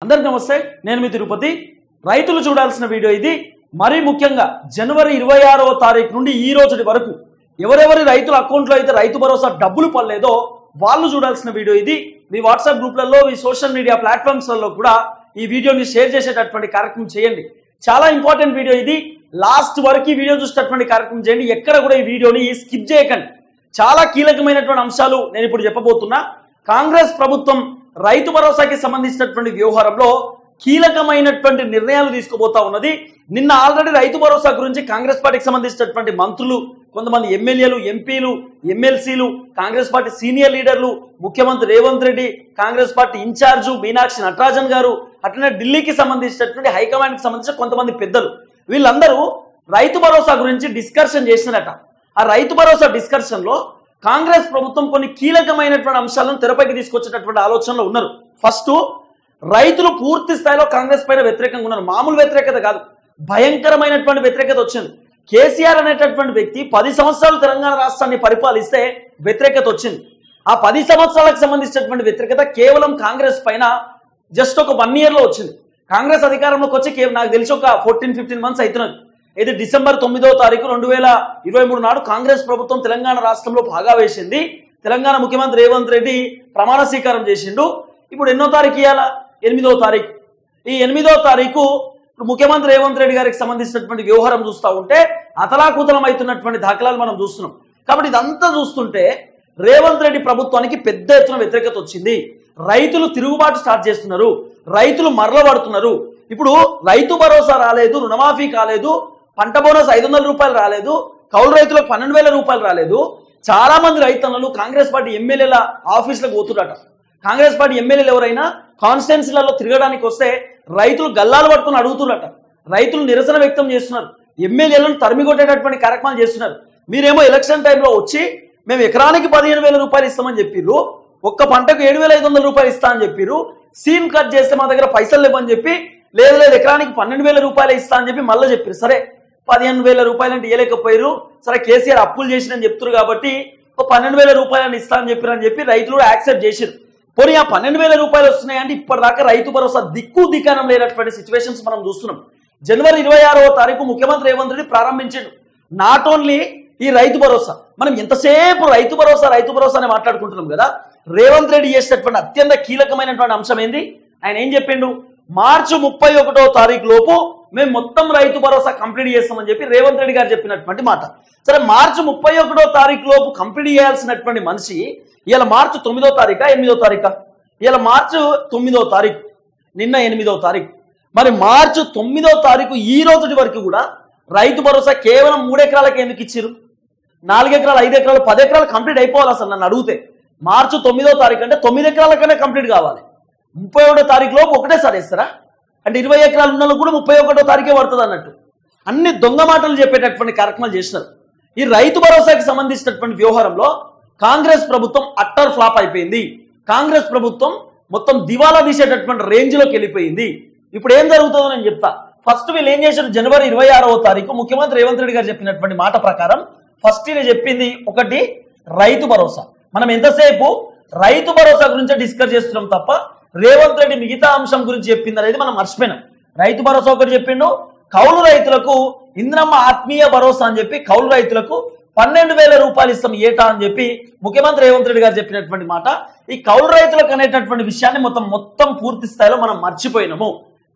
అందరికీ నమస్తే, నేను మీ తిరుపతి. రైతులు చూడాల్సిన వీడియో ఇది. మరీ ముఖ్యంగా జనవరి 26వ తారీఖు నుండి ఈ రోజు వరకు ఎవరెవరి రైతుల అకౌంట్లో అయితే రైతు భరోసా డబ్బులు పడలేదో వాళ్ళు చూడాల్సిన వీడియో ఇది. మీ వాట్సాప్ గ్రూప్లలో, మీ సోషల్ మీడియా ప్లాట్ఫామ్స్లలో కూడా ఈ వీడియోని షేర్ చేసేటటువంటి కార్యక్రమం చేయండి. చాలా ఇంపార్టెంట్ వీడియో ఇది. లాస్ట్ వరకు ఈ వీడియో చూసేటటువంటి కార్యక్రమం చేయండి. ఎక్కడ కూడా ఈ వీడియోని స్కిప్ చేయకండి. చాలా కీలకమైనటువంటి అంశాలు నేను ఇప్పుడు చెప్పబోతున్నా. కాంగ్రెస్ ప్రభుత్వం రైతు భరోసాకి సంబంధించినటువంటి వ్యవహారంలో కీలకమైనటువంటి నిర్ణయాలు తీసుకోబోతా ఉన్నది. నిన్న ఆల్రెడీ రైతు భరోసా గురించి కాంగ్రెస్ పార్టీకి సంబంధించినటువంటి మంత్రులు, కొంతమంది ఎమ్మెల్యేలు, ఎంపీలు, ఎమ్మెల్సీలు, కాంగ్రెస్ పార్టీ సీనియర్ లీడర్లు, ముఖ్యమంత్రి రేవంత్ రెడ్డి, కాంగ్రెస్ పార్టీ ఇన్ఛార్జు మీనాక్షి నటరాజన్ గారు, అట్లనే ఢిల్లీకి సంబంధించినటువంటి హైకమాండ్కి సంబంధించిన కొంతమంది పెద్దలు, వీళ్ళందరూ రైతు భరోసా గురించి డిస్కషన్ చేసినట. ఆ రైతు భరోసా డిస్కషన్ లో కాంగ్రెస్ ప్రభుత్వం కొన్ని కీలకమైనటువంటి అంశాలను తెరపైకి తీసుకొచ్చేటటువంటి ఆలోచనలో ఉన్నారు. ఫస్ట్, రైతులు పూర్తి స్థాయిలో కాంగ్రెస్ పైన వ్యతిరేకంగా ఉన్నారు. మామూలు వ్యతిరేకత కాదు, భయంకరమైనటువంటి వ్యతిరేకత వచ్చింది. కేసీఆర్ అనేటటువంటి వ్యక్తి 10 సంవత్సరాలు తెలంగాణ రాష్ట్రాన్ని పరిపాలిస్తే వ్యతిరేకత వచ్చింది. ఆ 10 సంవత్సరాలకు సంబంధించినటువంటి వ్యతిరేకత కేవలం కాంగ్రెస్ పైన జస్ట్ ఒక 1 year లో వచ్చింది. కాంగ్రెస్ అధికారంలోకి వచ్చి నాకు తెలిసి ఒక 14-15 months అవుతున్నది. ఇది డిసెంబర్ 9వ తారీఖు 2023 నాడు కాంగ్రెస్ ప్రభుత్వం తెలంగాణ రాష్ట్రంలో భాగా వేసింది. తెలంగాణ ముఖ్యమంత్రి రేవంత్ రెడ్డి ప్రమాణ స్వీకారం చేసిండు. ఇప్పుడు ఎన్నో తారీఖు ఇవ్వాలా? 8వ తారీఖు. ఈ 8వ తారీఖు ముఖ్యమంత్రి రేవంత్ రెడ్డి గారికి సంబంధించినటువంటి వ్యవహారం చూస్తూ ఉంటే అతలాకుతలం అవుతున్నటువంటి దాఖలాలు మనం చూస్తున్నాం. కాబట్టి ఇదంతా చూస్తుంటే రేవంత్ రెడ్డి ప్రభుత్వానికి పెద్ద ఎత్తున వ్యతిరేకత వచ్చింది. రైతులు తిరుగుబాటు స్టార్ట్ చేస్తున్నారు, రైతులు మరలబడుతున్నారు. ఇప్పుడు రైతు భరోసా రాలేదు, రుణమాఫీ కాలేదు, పంట బోనస్ 500 రూపాయలు రాలేదు, కౌలు రైతులకు 12,000 రూపాయలు రాలేదు. చాలా మంది రైతన్నలు కాంగ్రెస్ పార్టీ ఎమ్మెల్యేల ఆఫీసులకు పోతున్నట. కాంగ్రెస్ పార్టీ ఎమ్మెల్యేలు ఎవరైనా కాన్స్టిట్యున్సీలలో తిరగడానికి వస్తే రైతులు గల్లాలు పట్టుకుని అడుగుతున్నట. రైతులు నిరసన వ్యక్తం చేస్తున్నారు, ఎమ్మెల్యేలను తరిమికొట్టేటటువంటి కార్యక్రమాలు చేస్తున్నారు. మీరేమో ఎలక్షన్ టైంలో వచ్చి మేము ఎకరానికి 15,000 రూపాయలు ఇస్తామని చెప్పిర్రు, ఒక్క పంటకు 7,500 రూపాయలు ఇస్తా అని చెప్పిర్రు. సీన్ కట్ చేస్తే మా దగ్గర పైసలు లేవని చెప్పి లేదు ఎకరానికి 12,000 రూపాయలు ఇస్తా అని చెప్పి మళ్ళీ చెప్పారు. సరే 15,000 రూపాయలు అంటే ఇవ్వలేకపోయారు. సరే కేసీఆర్ అప్పులు చేసినని చెప్తున్నారు కాబట్టి 12,000 రూపాయలని ఇస్తా అని చెప్పి రైతులు కూడా యాక్సెప్ట్ చేశారు. పోనీ ఆ 12,000 రూపాయలు వస్తున్నాయంటే ఇప్పటిదాకా రైతు భరోసా దిక్కానం లేనటువంటి సిచ్యువేషన్స్ మనం చూస్తున్నాం. జనవరి 26వ తారీఖు ముఖ్యమంత్రి రేవంత్ రెడ్డి ప్రారంభించాడు. నాట్ ఓన్లీ ఈ రైతు భరోసా, మనం ఎంతసేపు రైతు భరోసా అని మాట్లాడుకుంటున్నాం కదా. రేవంత్ రెడ్డి చేసేటటువంటి అత్యంత కీలకమైనటువంటి అంశం ఏంది? ఆయన ఏం చెప్పిండు? మార్చి 31వ తారీఖు లోపు మేము మొత్తం రైతు భరోసా కంప్లీట్ చేస్తామని చెప్పి రేవంత్ రెడ్డి గారు చెప్పినటువంటి మాట. సరే, మార్చి 31వ తారీఖు లోపు కంప్లీట్ చేయాల్సినటువంటి మనిషి ఇవాళ మార్చి 9వ తారీఖా 8వ తారీఖా? ఇవాళ మార్చి 9వ తారీఖు, నిన్న 8వ తారీఖు. మరి మార్చి 9వ తారీఖు ఈ రోజు వరకు కూడా రైతు భరోసా కేవలం 3 ఎకరాలకి ఎందుకు ఇచ్చారు? 4 ఎకరాలు, 5 ఎకరాలు, 10 ఎకరాలు కంప్లీట్ అయిపోవాలి. అసలు నన్ను అడిగితే మార్చి 9వ తారీఖు అంటే 9 ఎకరాలకైనా కంప్లీట్ కావాలి. 31వ తారీఖు లోపు ఒకటేసారి ఇస్తారా? అంటే 20 ఎకరాలు ఉన్న కూడా 31వ తారీఖే పడుతుంది అన్నట్టు అన్ని దొంగ మాటలు చెప్పేటటువంటి కార్యక్రమాలు చేసినారు. ఈ రైతు భరోసాకి సంబంధించినటువంటి వ్యవహారంలో కాంగ్రెస్ ప్రభుత్వం అట్టర్ ఫ్లాప్ అయిపోయింది. కాంగ్రెస్ ప్రభుత్వం మొత్తం దివాలా తీసేటటువంటి రేంజ్లోకి వెళ్ళిపోయింది. ఇప్పుడు ఏం జరుగుతుందో నేను చెప్తా. ఫస్ట్ వీళ్ళు ఏం చేశారు? జనవరి 26వ తారీఖు ముఖ్యమంత్రి రేవంత్ రెడ్డి గారు చెప్పినటువంటి మాట ప్రకారం ఫస్ట్ ఈయన చెప్పింది ఒకటి, రైతు భరోసా. మనం ఎంతసేపు రైతు భరోసా గురించే డిస్కస్ చేస్తున్నాం తప్ప రేవంత్ రెడ్డి మిగతా అంశం గురించి చెప్పింది అనేది మనం మర్చిపోయినాం. రైతు భరోసా ఒకటి చెప్పిండు, కౌలు రైతులకు ఇంద్రమ్మ ఆత్మీయ భరోసా అని చెప్పి కౌలు రైతులకు 12,000 రూపాయలు ఇస్తాం ఏటా అని చెప్పి ముఖ్యమంత్రి రేవంత్ రెడ్డి గారు చెప్పినటువంటి మాట. ఈ కౌలు రైతులకు అనేటటువంటి విషయాన్ని మొత్తం పూర్తి స్థాయిలో మనం మర్చిపోయినాము.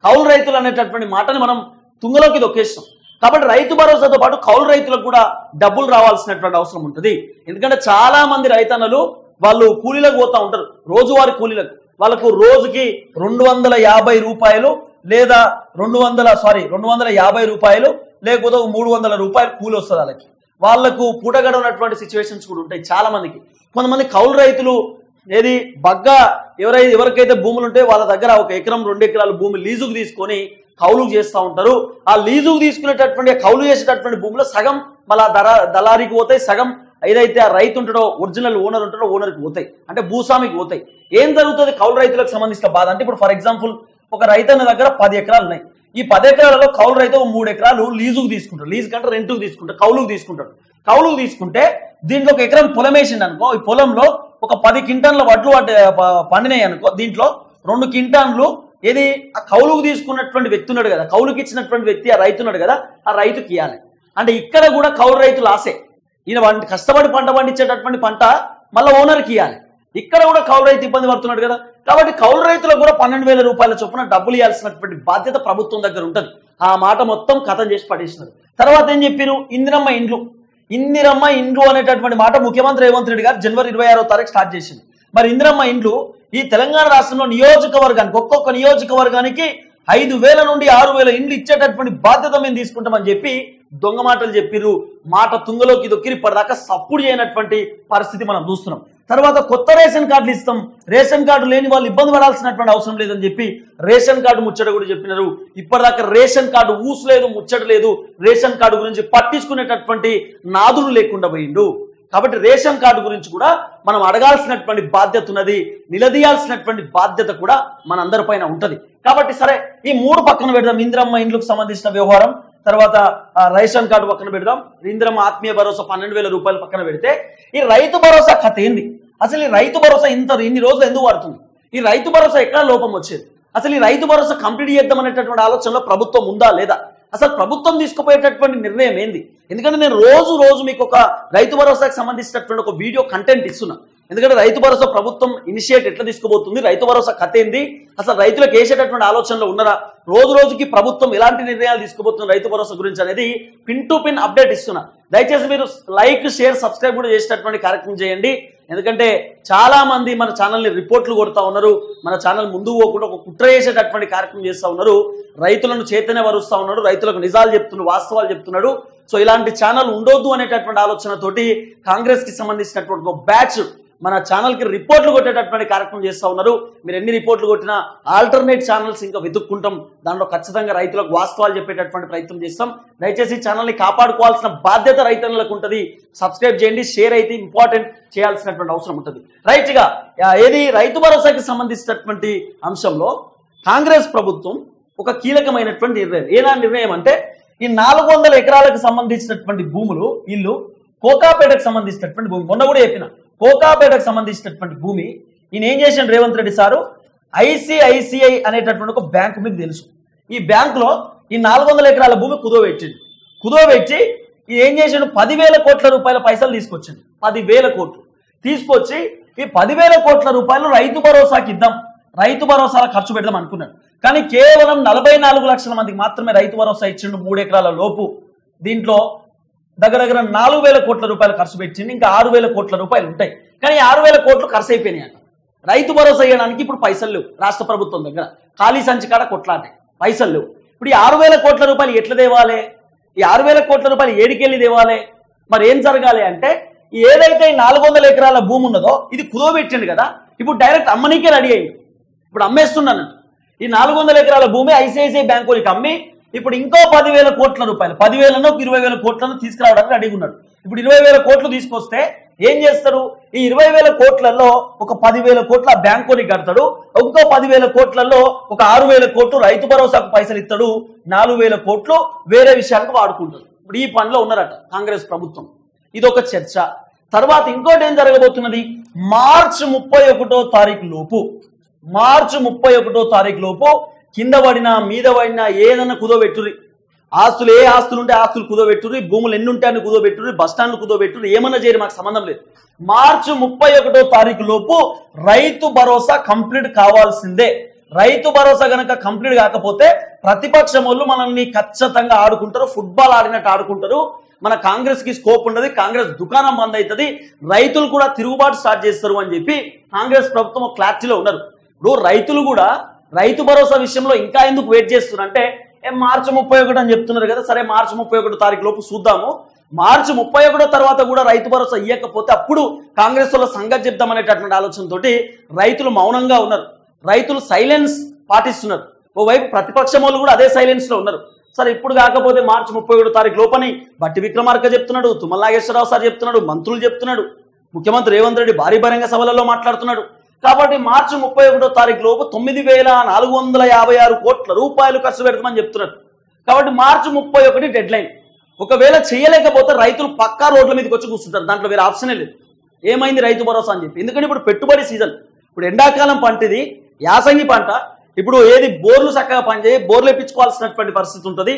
కౌలు రైతులు అనేటటువంటి మాటని మనం తుంగలోకి దొక్కేస్తాం. కాబట్టి రైతు భరోసాతో పాటు కౌలు రైతులకు కూడా డబ్బులు రావాల్సినటువంటి అవసరం ఉంటుంది. ఎందుకంటే చాలా మంది రైతన్నలు వాళ్ళు కూలీలకు పోతా ఉంటారు, రోజువారీ కూలీలకు. వాళ్ళకు రోజుకి 250 రూపాయలు లేదా 250 రూపాయలు లేకపోతే 300 రూపాయలు కూలి వస్తుంది. వాళ్ళకు పూట గడవనటువంటి సిచ్యువేషన్స్ కూడా ఉంటాయి చాలా మందికి. కొంతమంది కౌలు రైతులు ఏది బగ్గా ఎవరికైతే భూములు ఉంటే వాళ్ళ దగ్గర 1 ఎకరం 2 ఎకరాల భూమి లీజుకు తీసుకొని కౌలుకు చేస్తూ ఉంటారు. ఆ లీజుకు తీసుకునేటటువంటి కౌలు చేసేటటువంటి భూములో సగం మళ్ళా దళారికి పోతాయి, సగం ఏదైతే ఆ రైతు ఉంటాడో ఒరిజినల్ ఓనర్ ఉంటాడో ఓనర్కి పోతాయి, అంటే భూస్వామికి పోతాయి. ఏం జరుగుతుంది కౌలు రైతులకు సంబంధించిన బాధ అంటే, ఇప్పుడు ఫర్ ఎగ్జాంపుల్ ఒక రైతన్న దగ్గర 10 ఎకరాలు ఉన్నాయి. ఈ 10 ఎకరాలలో కౌలు రైతు 3 ఎకరాలు లీజుకు తీసుకుంటాడు, లీజు కంటే రెంట్కు తీసుకుంటాడు, కౌలుకు తీసుకుంటాడు. కౌలుకు తీసుకుంటే దీంట్లో 1 ఎకరం పొలం వేసిండు అనుకో, ఈ పొలంలో ఒక 10 క్వింటాన్ల వడ్లు పండినాయి అనుకో, దీంట్లో 2 క్వింటాన్లు ఏది ఆ కౌలుకు తీసుకున్నటువంటి వ్యక్తి ఉన్నాడు కదా, కౌలుకి ఇచ్చినటువంటి వ్యక్తి ఆ రైతు ఉన్నాడు కదా, ఆ రైతుకి ఇవ్వాలి. అంటే ఇక్కడ కూడా కౌలు రైతు లాసే. ఈయన కష్టపడి పంట పండించేటటువంటి పంట మళ్ళీ ఓనర్కి ఇవ్వాలి. ఇక్కడ కూడా కౌలు రైతు ఇబ్బంది పడుతున్నాడు కదా. కాబట్టి కౌలు రైతులకు కూడా 12,000 రూపాయల చొప్పున డబ్బులు ఇవ్వాల్సినటువంటి బాధ్యత ప్రభుత్వం దగ్గర ఉంటుంది. ఆ మాట మొత్తం కథం చేసి పడేసినారు. తర్వాత ఏం చెప్పారు? ఇందిరమ్మ ఇండ్లు. ఇందిరమ్మ ఇండ్లు అనేటటువంటి మాట ముఖ్యమంత్రి రేవంత్ రెడ్డి గారు జనవరి 26వ తారీఖు స్టార్ట్ చేసింది. మరి ఇందిరమ్మ ఇండ్లు ఈ తెలంగాణ రాష్ట్రంలో నియోజకవర్గానికి ఒక్కొక్క నియోజకవర్గానికి 5,000 నుండి 6,000 ఇండ్లు ఇచ్చేటటువంటి బాధ్యత మేము తీసుకుంటామని చెప్పి దొంగ మాటలు చెప్పిర్రు. మాట తుంగలోకి దొక్కిరి ఇప్పటిదాకా సప్పుడు చేయనటువంటి పరిస్థితి మనం చూస్తున్నాం. తర్వాత కొత్త రేషన్ కార్డులు ఇస్తాం, రేషన్ కార్డు లేని వాళ్ళు ఇబ్బంది పడాల్సినటువంటి అవసరం లేదని చెప్పి రేషన్ కార్డు ముచ్చట కూడా చెప్పినారు. ఇప్పటిదాకా రేషన్ కార్డు ఊసలేదు, ముచ్చట లేదు. రేషన్ కార్డు గురించి పట్టించుకునేటటువంటి నాదులు లేకుండా పోయిండు. కాబట్టి రేషన్ కార్డు గురించి కూడా మనం అడగాల్సినటువంటి బాధ్యత ఉన్నది, నిలదీయాల్సినటువంటి బాధ్యత కూడా మనందరిపైన ఉంటుంది. కాబట్టి సరే, ఈ 3 పక్కన పెడదాం. ఇందిరమ్మ ఇండ్లకు సంబంధించిన వ్యవహారం, తర్వాత రేషన్ కార్డు పక్కన పెడదాం, ఇందిరమ్మ ఆత్మీయ భరోసా 12,000 రూపాయలు పక్కన పెడితే ఈ రైతు భరోసా కథ ఏంది? అసలు ఈ రైతు భరోసా ఇన్ని రోజులు ఎందుకు పడుతుంది? ఈ రైతు భరోసా ఎక్కడ లోపం వచ్చేది? అసలు ఈ రైతు భరోసా కంప్లీట్ చేద్దాం అనేటటువంటి ఆలోచనలో ప్రభుత్వం ఉందా లేదా? అసలు ప్రభుత్వం తీసుకుపోయేటటువంటి నిర్ణయం ఏంది? ఎందుకంటే నేను రోజు మీకు ఒక రైతు భరోసాకి సంబంధించినటువంటి ఒక వీడియో కంటెంట్ ఇస్తున్నా. ఎందుకంటే రైతు భరోసా ప్రభుత్వం ఇనిషియేట్ ఎట్లా తీసుకుపోతుంది, రైతు భరోసా కథ ఏంది, అసలు రైతులకు వేసేటటువంటి ఆలోచనలో ఉన్నారా, రోజుకి ప్రభుత్వం ఎలాంటి నిర్ణయాలు తీసుకుపోతుంది రైతు భరోసా గురించి అనేది పిన్ టు పిన్ అప్డేట్ ఇస్తున్నా. దయచేసి మీరు లైక్, షేర్, సబ్స్క్రైబ్ కూడా చేసేటటువంటి కార్యక్రమం చేయండి. ఎందుకంటే చాలా మంది మన ఛానల్ని రిపోర్ట్లు కొడతా ఉన్నారు, మన ఛానల్ ముందుకు పోకుండా ఒక కుట్ర చేసేటటువంటి కార్యక్రమం చేస్తూ ఉన్నారు, రైతులను చైతన్య వరుస్తూ ఉన్నాడు, రైతులకు నిజాలు చెప్తున్నాడు, వాస్తవాలు చెప్తున్నాడు. సో ఇలాంటి ఛానల్ ఉండొద్దు అనేటటువంటి ఆలోచనతోటి కాంగ్రెస్ కి సంబంధించినటువంటి ఒక బ్యాచ్ మన ఛానల్కి రిపోర్ట్లు కొట్టేటటువంటి కార్యక్రమం చేస్తూ ఉన్నారు. మీరు ఎన్ని రిపోర్ట్లు కొట్టినా ఆల్టర్నేట్ ఛానల్స్ ఇంకా వెతుక్కుంటాం, దాంట్లో ఖచ్చితంగా రైతులకు వాస్తవాలు చెప్పేటటువంటి ప్రయత్నం చేస్తాం. దయచేసి ఛానల్ని కాపాడుకోవాల్సిన బాధ్యత రైతులకు ఉంటుంది. సబ్స్క్రైబ్ చేయండి, షేర్ అయితే ఇంపార్టెంట్ చేయాల్సినటువంటి అవసరం ఉంటుంది. రైట్గా ఏది రైతు భరోసాకి సంబంధించినటువంటి అంశంలో కాంగ్రెస్ ప్రభుత్వం ఒక కీలకమైనటువంటి నిర్ణయం. ఏనా నిర్ణయం అంటే ఈ 400 ఎకరాలకు సంబంధించినటువంటి భూములు, ఇల్లు కోకాపేటకు సంబంధించినటువంటి భూమి, మొన్న కూడా చెప్పిన కోకాపేటకు సంబంధించినటువంటి భూమి ఈయన ఏం చేసిన రేవంత్ రెడ్డి సారు, ICICI అనేటటువంటి ఒక బ్యాంకు మీకు తెలుసు. ఈ బ్యాంకులో ఈ 400 ఎకరాల భూమి కుదోబెట్టి ఏం చేసాడు, 10,000 కోట్ల రూపాయల పైసలు తీసుకొచ్చింది. 10,000 కోట్లు తీసుకొచ్చి ఈ 10,000 కోట్ల రూపాయలు రైతు భరోసాకి ఇద్దాం, రైతు భరోసాలో ఖర్చు పెడదాం అనుకున్నాడు. కానీ కేవలం 44 లక్షల మందికి మాత్రమే రైతు భరోసా ఇచ్చిండు, 3 ఎకరాల లోపు. దీంట్లో దగ్గర 4,000 కోట్ల రూపాయలు ఖర్చు పెట్టింది, ఇంకా 6,000 కోట్ల రూపాయలు ఉంటాయి. కానీ 6,000 కోట్లు ఖర్చు అయిపోయినాయి అంట. రైతు భరోసా ఇవ్వడానికి ఇప్పుడు పైసలు లేవు రాష్ట్ర ప్రభుత్వం దగ్గర, ఖాళీ సంచి కాడ కొట్లాటే పైసలు లేవు. ఇప్పుడు ఈ 6,000 కోట్ల రూపాయలు ఎట్లా తేవాలి? ఈ 6,000 కోట్ల రూపాయలు ఏడికెళ్ళి తేవాలి? మరి ఏం జరగాలి అంటే, ఏదైతే 400 ఎకరాల భూమి ఉన్నదో ఇది కుదోబెట్టిండు కదా, ఇప్పుడు డైరెక్ట్ అమ్మనీకే రెడీ అయ్యింది. ఇప్పుడు అమ్మేస్తున్నాను. ఈ 400 ఎకరాల భూమి ICICI బ్యాంకులకి అమ్మి ఇప్పుడు ఇంకో 10,000 కోట్ల రూపాయలు, 10,000 20,000 కోట్లను తీసుకురావడానికి రెడీగా ఉన్నాడు. ఇప్పుడు 20,000 కోట్లు తీసుకొస్తే ఏం చేస్తారు? ఈ 20,000 కోట్లలో ఒక 10,000 కోట్ల బ్యాంకుని కడతాడు, ఇంకో 10,000 కోట్లలో ఒక 6,000 కోట్లు రైతు భరోసాకు పైసలు ఇస్తాడు, 4,000 కోట్లు వేరే విషయాలకు వాడుకుంటాడు. ఇప్పుడు ఈ పనిలో ఉన్నారట కాంగ్రెస్ ప్రభుత్వం. ఇదొక చర్చ. తర్వాత ఇంకోటి ఏం జరగబోతున్నది, మార్చి 31వ తారీఖు లోపు కింద పడినా మీద పడినా ఏదన్నా కుదోబెట్టుర్రి, ఆస్తులు ఏ ఆస్తులు ఉంటే ఆస్తులు కుదోబెట్టుర్రి, భూములు ఎన్ని ఉంటే అన్ని కుదోబెట్టుర్రి, బస్టాండ్లు కుదోబెట్టుర్రి, ఏమన్నా చేయరు, మాకు సంబంధం లేదు. మార్చి 31వ తారీఖు లోపు రైతు భరోసా కంప్లీట్ కావాల్సిందే. రైతు భరోసా గనక కంప్లీట్ కాకపోతే ప్రతిపక్షం వాళ్ళు మనల్ని ఖచ్చితంగా ఆడుకుంటారు, ఫుట్బాల్ ఆడినట్టు ఆడుకుంటారు. మన కాంగ్రెస్ కి స్కోప్ ఉండదు, కాంగ్రెస్ దుకాణం బంద్ అవుతుంది, రైతులు కూడా తిరుగుబాటు స్టార్ట్ చేస్తారు అని చెప్పి కాంగ్రెస్ ప్రభుత్వం క్లారిటీలో ఉన్నారు. ఇప్పుడు రైతులు కూడా రైతు భరోసా విషయంలో ఇంకా ఎందుకు వెయిట్ చేస్తున్నారు అంటే, మార్చి 31 అని చెప్తున్నారు కదా, సరే మార్చి 31 తారీఖు లోపు చూద్దాము, మార్చి 31 తర్వాత కూడా రైతు భరోసా ఇవ్వకపోతే అప్పుడు కాంగ్రెస్ వాళ్ళ సంగతి చెప్తామనేటటువంటి ఆలోచనతోటి రైతులు మౌనంగా ఉన్నారు, రైతులు సైలెన్స్ పాటిస్తున్నారు. ఓవైపు ప్రతిపక్షం వాళ్ళు కూడా అదే సైలెన్స్ లో ఉన్నారు. సరే ఇప్పుడు కాకపోతే మార్చి 31 తారీఖు లోపని బట్టి విక్రమార్క చెప్తున్నాడు, తుమ్మల నాగేశ్వరరావు సార్ చెప్తున్నాడు, మంత్రులు చెప్తున్నాడు, ముఖ్యమంత్రి రేవంత్ రెడ్డి భారీ బహిరంగ సభలలో మాట్లాడుతున్నాడు. కాబట్టి మార్చి 31వ తారీఖు లోపు 9,456 కోట్ల రూపాయలు ఖర్చు పెడతామని చెప్తున్నారు. కాబట్టి మార్చి 31 డెడ్ లైన్. ఒకవేళ చేయలేకపోతే రైతులు పక్కా రోడ్ల మీదకి వచ్చి కూర్చుంటారు, దాంట్లో వేరే ఆప్షనే లేదు. ఏమైంది రైతు భరోసా అని చెప్పి, ఎందుకంటే ఇప్పుడు పెట్టుబడి సీజన్, ఇప్పుడు ఎండాకాలం పంట, ఇది యాసంగి పంట, ఇప్పుడు ఏది బోర్లు చక్కగా పనిచేయి, బోర్లు వేయించుకోవాల్సినటువంటి పరిస్థితి ఉంటుంది,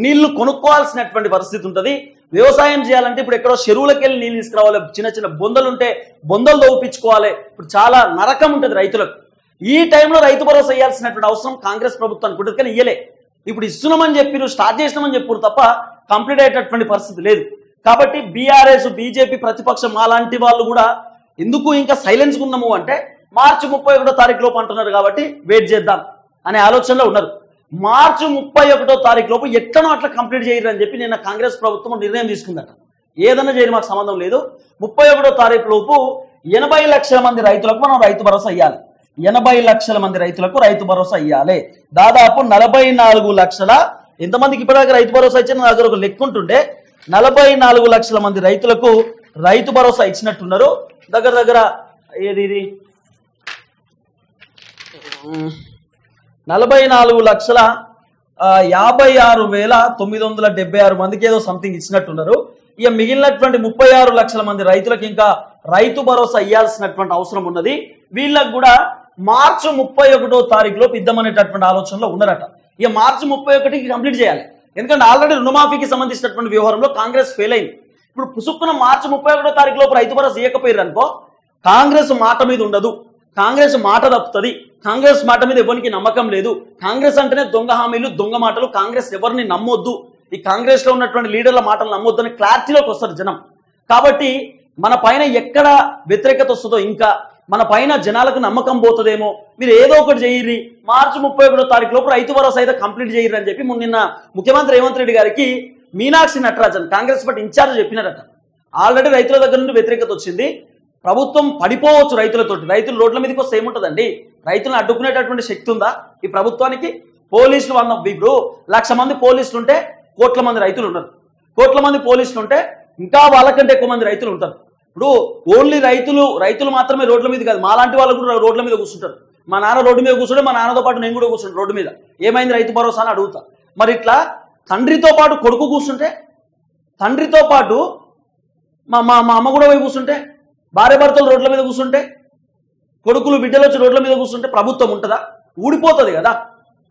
నీళ్లు కొనుక్కోవాల్సినటువంటి పరిస్థితి ఉంటుంది. వ్యవసాయం చేయాలంటే ఇప్పుడు ఎక్కడో చెరువులకు వెళ్ళి నీళ్ళు తీసుకురావాలి, చిన్న చిన్న బొందలు ఉంటే బొందలు దోపించుకోవాలి. ఇప్పుడు చాలా నరకం ఉంటుంది రైతులకు. ఈ టైంలో రైతు భరోసా ఇవ్వాల్సినటువంటి అవసరం కాంగ్రెస్ ప్రభుత్వానికి ఉంటుంది, కానీ ఇయ్యలే. ఇప్పుడు ఇస్తున్నామని చెప్పి స్టార్ట్ చేసినామని చెప్పారు తప్ప కంప్లీట్ అయ్యేటటువంటి పరిస్థితి లేదు. కాబట్టి బీఆర్ఎస్, బీజేపీ ప్రతిపక్షం అలాంటి వాళ్ళు కూడా ఎందుకు ఇంకా సైలెన్స్ ఉన్నాము అంటే మార్చి 31వ తారీఖు లోపు అంటున్నారు కాబట్టి వెయిట్ చేద్దాం అనే ఆలోచనలో ఉన్నారు. మార్చి 31వ తారీఖు లోపు ఎట్లనో అట్లా కంప్లీట్ చేయరు అని చెప్పి నిన్న కాంగ్రెస్ ప్రభుత్వం నిర్ణయం తీసుకుందట. ఏదన్నా చేయరు, మాకు సంబంధం లేదు. 31వ తారీఖు లోపు 80 లక్షల మంది రైతులకు మనం రైతు భరోసా ఇవ్వాలి. 80 లక్షల మంది రైతులకు రైతు భరోసా ఇవ్వాలి. దాదాపు 44 లక్షల ఎంతమందికి ఇప్పటిదాకా రైతు భరోసా ఇచ్చిన నా దగ్గర ఒక లెక్క ఉంటుండే. 44 లక్షల మంది రైతులకు రైతు భరోసా ఇచ్చినట్టున్నారు. దగ్గర దగ్గర ఏది ఇది 44,56,976 మందికి ఏదో సంథింగ్ ఇచ్చినట్టున్నారు. ఇక మిగిలినటువంటి 36 లక్షల మంది రైతులకు ఇంకా రైతు భరోసా ఇవ్వాల్సినటువంటి అవసరం ఉన్నది. వీళ్ళకు కూడా మార్చి 31వ తారీఖులోపు ఇద్దామనేటటువంటి ఆలోచనలో ఉన్నారట. ఇక మార్చి 31కి కంప్లీట్ చేయాలి, ఎందుకంటే ఆల్రెడీ రుణమాఫీకి సంబంధించినటువంటి వ్యవహారంలో కాంగ్రెస్ ఫెయిల్ అయింది. ఇప్పుడు పుసుక్కున మార్చి 31వ తారీఖు లోపు రైతు భరోసా ఇవ్వకపోయారు అనుకో, కాంగ్రెస్ మాట మీద ఉండదు, కాంగ్రెస్ మాట తప్పుతుంది. కాంగ్రెస్ మాట మీద ఎవరికి నమ్మకం లేదు. కాంగ్రెస్ అంటేనే దొంగ హామీలు, దొంగ మాటలు, కాంగ్రెస్ ఎవరిని నమ్మొద్దు, ఈ కాంగ్రెస్ లో ఉన్నటువంటి లీడర్ల మాటలు నమ్మొద్దు అని క్లారిటీలోకి వస్తారు జనం. కాబట్టి మన పైన ఎక్కడ వ్యతిరేకత వస్తుందో, ఇంకా మన పైన జనాలకు నమ్మకం పోతుందేమో, మీరు ఏదో ఒకటి చేయర్రి, మార్చి 31వ తారీఖు లోపు రైతు భరోసా అయితే కంప్లీట్ చేయర్రి అని చెప్పి నిన్న ముఖ్యమంత్రి రేవంత్ రెడ్డి గారికి మీనాక్షి నటరాజన్ కాంగ్రెస్ పార్టీ ఇన్ఛార్జ్ చెప్పినారట. ఆల్రెడీ రైతుల దగ్గర నుండి వ్యతిరేకత వచ్చింది. ప్రభుత్వం పడిపోవచ్చు రైతులతోటి, రైతులు రోడ్ల మీదకి వస్తే ఏముంటుందండి? రైతులను అడ్డుకునేటటువంటి శక్తి ఉందా ఈ ప్రభుత్వానికి? పోలీసులు ఇప్పుడు 1,00,000 మంది పోలీసులు ఉంటే కోట్ల మంది రైతులు ఉన్నారు, కోట్ల మంది పోలీసులు ఉంటే ఇంకా వాళ్ళకంటే ఎక్కువ మంది రైతులు ఉంటారు. ఇప్పుడు ఓన్లీ రైతులు మాత్రమే రోడ్ల మీద కాదు, మాలాంటి వాళ్ళు కూడా రోడ్ల మీద కూర్చుంటారు. మా నాన్న రోడ్డు మీద కూర్చుంటే మా నాన్నతో పాటు నేను కూడా కూర్చుంటాను రోడ్డు మీద. ఏమైంది రైతు భరోసా అని అడుగుతా. మరి ఇట్లా తండ్రితో పాటు కొడుకు కూర్చుంటే, తండ్రితో పాటు మా అమ్మ కూడా పోయి కూర్చుంటే, భార్య భర్తలు రోడ్ల మీద కూర్చుంటే, కొడుకులు బిడ్డలు వచ్చి రోడ్ల మీద కూర్చుంటే ప్రభుత్వం ఉంటుందా? ఊడిపోతుంది కదా.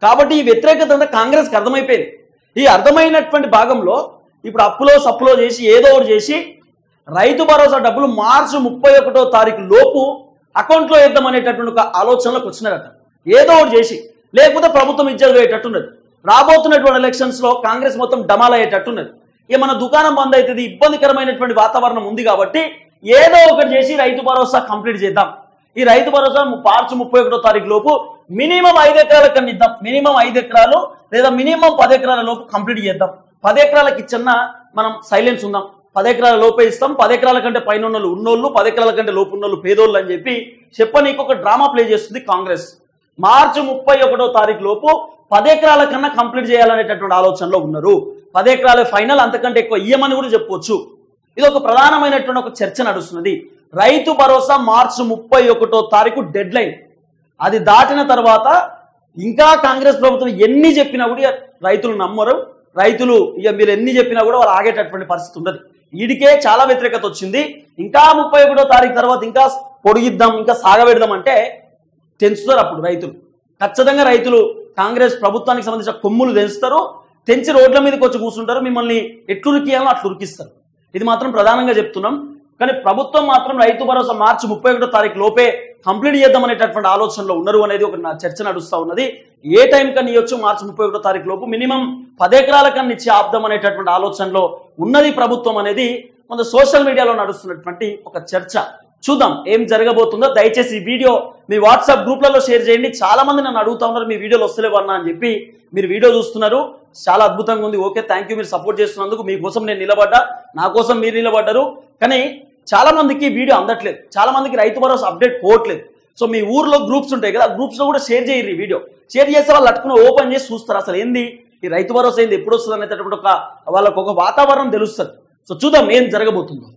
కాబట్టి ఈ వ్యతిరేకత అంతా కాంగ్రెస్కి అర్థమైపోయింది. ఈ అర్థమైనటువంటి భాగంలో ఇప్పుడు అప్పులో సప్పులో చేసి ఏదో ఒకటి చేసి రైతు భరోసా డబ్బులు మార్చి 31వ తారీఖు లోపు అకౌంట్లో వేద్దామనేటటువంటి ఒక ఆలోచనలోకి వచ్చినారట. ఏదో ఒకటి చేసి, లేకపోతే ప్రభుత్వం ఇజ్జత్ పోయేటట్టున్నది. రాబోతున్నటువంటి ఎలక్షన్స్ లో కాంగ్రెస్ మొత్తం డమాల్ అయ్యేటట్టున్నది. ఇక మన దుకాణం బంద్ అవుతుంది, ఇబ్బందికరమైనటువంటి వాతావరణం ఉంది. కాబట్టి ఏదో ఒకటి చేసి రైతు భరోసా కంప్లీట్ చేద్దాం. ఈ రైతు భరోసా మార్చి 31వ తారీఖు లోపు మినిమం 5 ఎకరాల కన్నా ఇద్దాం. మినిమం 5 ఎకరాలు లేదా మినిమం 10 ఎకరాల లోపు కంప్లీట్ చేద్దాం. 10 ఎకరాలకు ఇచ్చన్నా మనం సైలెన్స్ ఉందాం. 10 ఎకరాల లోపే ఇస్తాం, 10 ఎకరాల కంటే పైన ఉన్నోళ్ళు 10 ఎకరాల కంటే లోపు ఉన్నోళ్ళు పేదోళ్ళు అని చెప్పి చెప్పనీకి ఒక డ్రామా ప్లే చేస్తుంది కాంగ్రెస్. మార్చి 31వ తారీఖు లోపు 10 ఎకరాల కన్నా కంప్లీట్ చేయాలనేటటువంటి ఆలోచనలో ఉన్నారు. 10 ఎకరాలే ఫైనల్, అంతకంటే ఎక్కువ ఇయ్యమని కూడా చెప్పవచ్చు. ఇది ఒక ప్రధానమైనటువంటి ఒక చర్చ నడుస్తున్నది. రైతు భరోసా మార్చి 31వ తారీఖు డెడ్ లైన్. అది దాటిన తర్వాత ఇంకా కాంగ్రెస్ ప్రభుత్వం ఎన్ని చెప్పినా కూడా రైతులు నమ్మరు. రైతులు ఇక మీరు ఎన్ని చెప్పినా కూడా వాళ్ళు ఆగేటటువంటి పరిస్థితి ఉండదు. వీడికే చాలా వ్యతిరేకత వచ్చింది. ఇంకా 31వ తారీఖు తర్వాత ఇంకా పొడిగిద్దాం, ఇంకా సాగబెడదాం అంటే తెంచుతారు. అప్పుడు రైతులు ఖచ్చితంగా రైతులు కాంగ్రెస్ ప్రభుత్వానికి సంబంధించిన కొమ్ములు తెంచుతారు, తెంచి రోడ్ల మీదకి వచ్చి కూర్చుంటారు. మిమ్మల్ని ఎట్లు ఉరికియాలో అట్లు ఉరికిస్తారు. ఇది మాత్రం ప్రధానంగా చెప్తున్నాం. కానీ ప్రభుత్వం మాత్రం రైతు భరోసా మార్చి 31వ తారీఖు లోపే కంప్లీట్ చేద్దామనేటటువంటి ఆలోచనలో ఉన్నారు అనేది ఒక చర్చ నడుస్తూ ఉన్నది. ఏ టైం కన్నా ఇవ్వచ్చు, మార్చి 31వ తారీఖు లోపు మినిమం 10 ఎకరాల కన్నా ఇచ్చి ఆపుదాం అనేటటువంటి ఆలోచనలో ఉన్నది ప్రభుత్వం అనేది కొంత సోషల్ మీడియాలో నడుస్తున్నటువంటి ఒక చర్చ. చూద్దాం ఏం జరగబోతుందో. దయచేసి ఈ వీడియో మీ వాట్సాప్ గ్రూప్లలో షేర్ చేయండి. చాలా మంది నన్ను అడుగుతా ఉన్నారు, మీ వీడియోలు వస్తలేవు అన్నా అని చెప్పి. మీరు వీడియో చూస్తున్నారు, చాలా అద్భుతంగా ఉంది. Okay, thank you. మీరు సపోర్ట్ చేస్తున్నందుకు. మీకోసం నేను నిలబడ్డా, నా కోసం మీరు నిలబడ్డారు. కానీ చాలా మందికి వీడియో అందట్లేదు, చాలా మందికి రైతు భరోసా అప్డేట్ పోవట్లేదు. సో మీ ఊర్లో గ్రూప్స్ ఉంటాయి కదా, గ్రూప్స్ లో కూడా షేర్ చేయరు. ఈ వీడియో షేర్ చేస్తే వాళ్ళు అట్టుకుని ఓపెన్ చేసి చూస్తారు అసలు ఏంది ఈ రైతు భరోసా ఏంది, ఎప్పుడు వస్తుంది అనేటటువంటి వాళ్ళకు ఒక వాతావరణం తెలుస్తుంది. సో చూద్దాం ఏం జరగబోతుందో.